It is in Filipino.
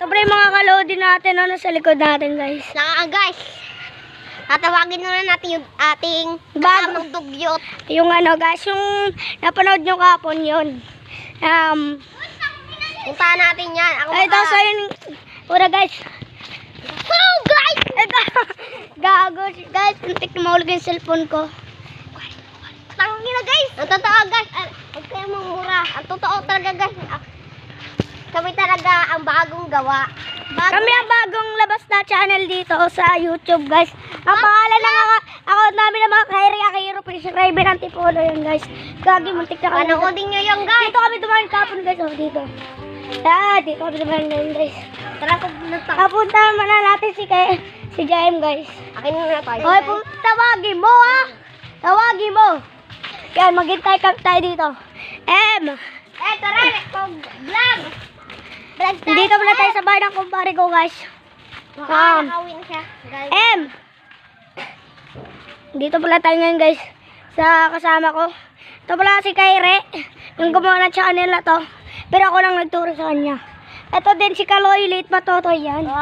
Ito pa yung mga kalodi natin, ano, sa likod natin, guys. Guys, tatawagin na natin yung ating kasamang dugyot. Yung ano, guys, yung napanood nyo kapon yun. Puntahan natin yan. Ito, so yun, pura guys. So, guys! Ito, gago, guys, muntik na mahulog yung cellphone ko. Tangin na, guys. Ang totoo, guys. Huwag kayo mamura. Ang totoo talaga, guys. Kami talaga ang bagong gawa. Kami ang bagong labas na channel dito sa YouTube, guys. Ang pangalan ng account namin na mga Kairi Akiro, subscribe ng Antipolo yan, guys. Gagi, muntik na kami. Panoodin nyo yung guys. Dito kami dumaan kapon, guys. Oh, dito. Dito kami dumaan ngayon, guys. Tara, pupunta. Kapunta na natin si Jaime, guys. Akin na tayo. Okay, tawagin mo, ha? Tawagin mo. Yan, maghintay tayo dito. Tara, vlog. Dito muna tayo sa bahay ng kumpare ko, guys. Nakawin siya, guys. Dito pala tayo ngayon, guys. Sa kasama ko. Ito pala si Kaire. Yung gumawa ng channel na to. Pero ako lang nagturo sa kanya. Ito din si Kaloy, late matotoy yan.